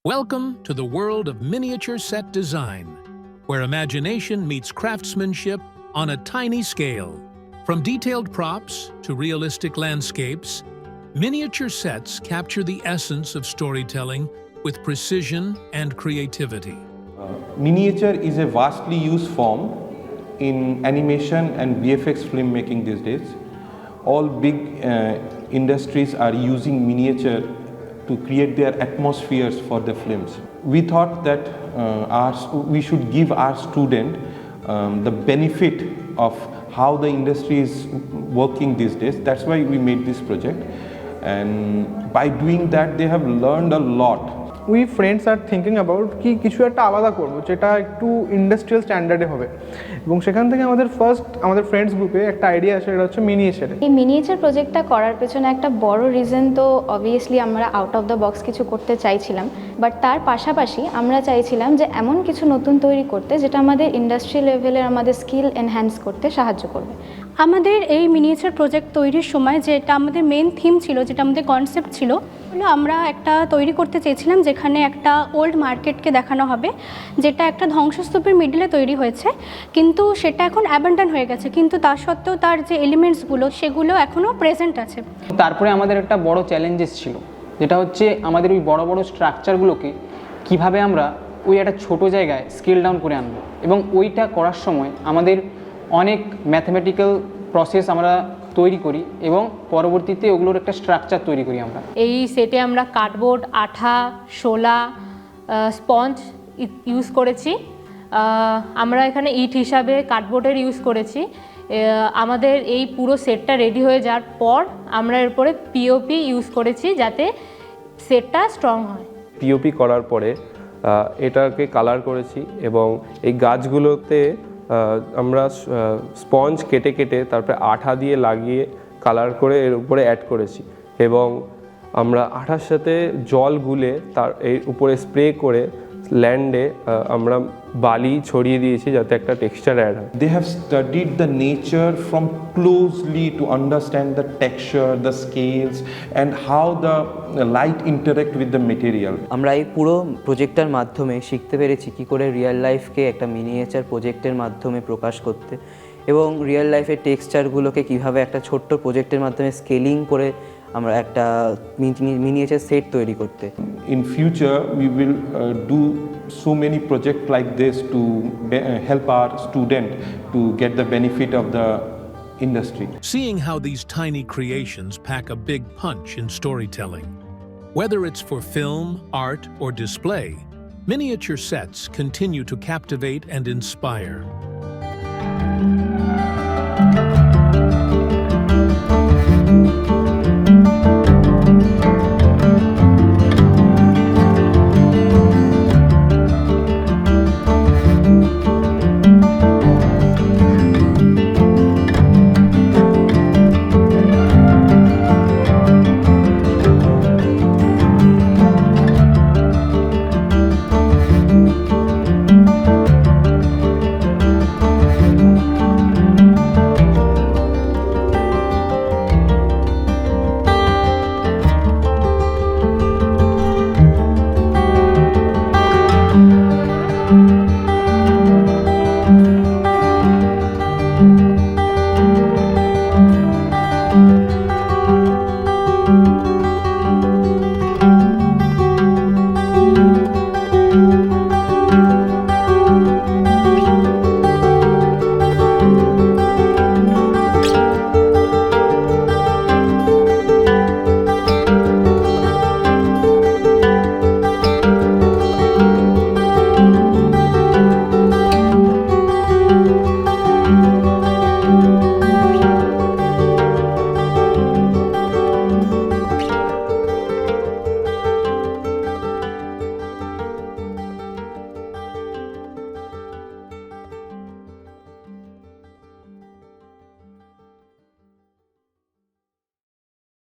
Welcome to the world of miniature set design, where imagination meets craftsmanship on a tiny scale. From detailed props to realistic landscapes, miniature sets capture the essence of storytelling with precision and creativity. Miniature is a vastly used form in animation and VFX filmmaking these days. All big industries are using miniature to create their atmospheres for the films. We thought that we should give our student the benefit of how the industry is working these days. That's why we made this project, and by doing that they have learned a lot. We friends are thinking about কি কিছু একটা আলাদা করব যেটা একটু industrial স্ট্যান্ডার্ডে হবে, এবং সেখান থেকে আমাদের ফ্রেন্ডস গ্রুপে একটা আইডিয়া আসে, এটা হচ্ছে মিনিয়েচার। এই মিনিয়েচার প্রজেক্টটা করার পেছনে একটা বড় রিজন তো অবভিয়াসলি আমরা আউট অফ দ্য বক্স কিছু করতে চাইছিলাম, বাট তার পাশাপাশি আমরা চাইছিলাম যে এমন কিছু নতুন তৈরি করতে যেটা আমাদের ইন্ডাস্ট্রি লেভেলের আমাদের স্কিল এনহ্যান্স করতে সাহায্য করবে। আমাদের এই মিনিয়েচার প্রজেক্ট তৈরির সময় যেটা আমাদের মেন থিম ছিল, যেটা আমাদের কনসেপ্ট ছিল, হলো আমরা একটা তৈরি করতে চেয়েছিলাম যেখানে একটা ওল্ড মার্কেটকে দেখানো হবে, যেটা একটা ধ্বংসস্তূপের মিডলে তৈরি হয়েছে, কিন্তু সেটা এখন অ্যাবান্ডন হয়ে গেছে, কিন্তু তা সত্ত্বেও তার যে এলিমেন্টসগুলো সেগুলো এখনও প্রেজেন্ট আছে। তারপরে আমাদের একটা বড় চ্যালেঞ্জেস ছিল, যেটা হচ্ছে আমাদের ওই বড় বড় স্ট্রাকচারগুলোকে কিভাবে আমরা ওই একটা ছোট জায়গায় স্কেল ডাউন করে আনবো, এবং ওইটা করার সময় আমাদের অনেক ম্যাথমেটিক্যাল প্রসেস আমরা তৈরি করি এবং পরবর্তীতে ওগুলোর একটা স্ট্রাকচার তৈরি করি আমরা। এই সেটে আমরা কার্ডবোর্ড, আঠা, শোলা, স্পঞ্জ ইউজ করেছি। আমরা এখানে ইট হিসাবে কার্ডবোর্ডের ইউজ করেছি। আমাদের এই পুরো সেটটা রেডি হয়ে যাওয়ার পর আমরা এরপরে পিওপি ইউজ করেছি যাতে সেটটা স্ট্রং হয়। পিওপি করার পরে এটাকে কালার করেছি, এবং এই গাছগুলোতে আমরা স্পঞ্জ কেটে কেটে তারপরে আঠা দিয়ে লাগিয়ে কালার করে এর উপরে অ্যাড করেছি, এবং আমরা আঠার সাথে জল গুলে তার এর উপরে স্প্রে করে ল্যান্ডে আমরা বালি ছড়িয়ে দিয়েছি যাতে একটা টেক্সচার অ্যাড হয়। They have studied the nature from closely to understand the texture, the scales, and how the light interact with the material. আমরা এই পুরো প্রজেক্টটার মাধ্যমে শিখতে পেরেছি কী করে রিয়েল লাইফকে একটা মিনিয়েচার প্রজেক্টের মাধ্যমে প্রকাশ করতে, এবং রিয়েল লাইফের টেক্সচারগুলোকে কীভাবে একটা ছোট্ট প্রজেক্টের মাধ্যমে স্কেলিং করে আমরা একটা মিনিয়েচার সেট তৈরি করতে। In future we will do so many projects like this to help our student to get the benefit of the industry. Seeing how these tiny creations pack a big punch in storytelling, whether it's for film, art, or display, miniature sets continue to captivate and inspire.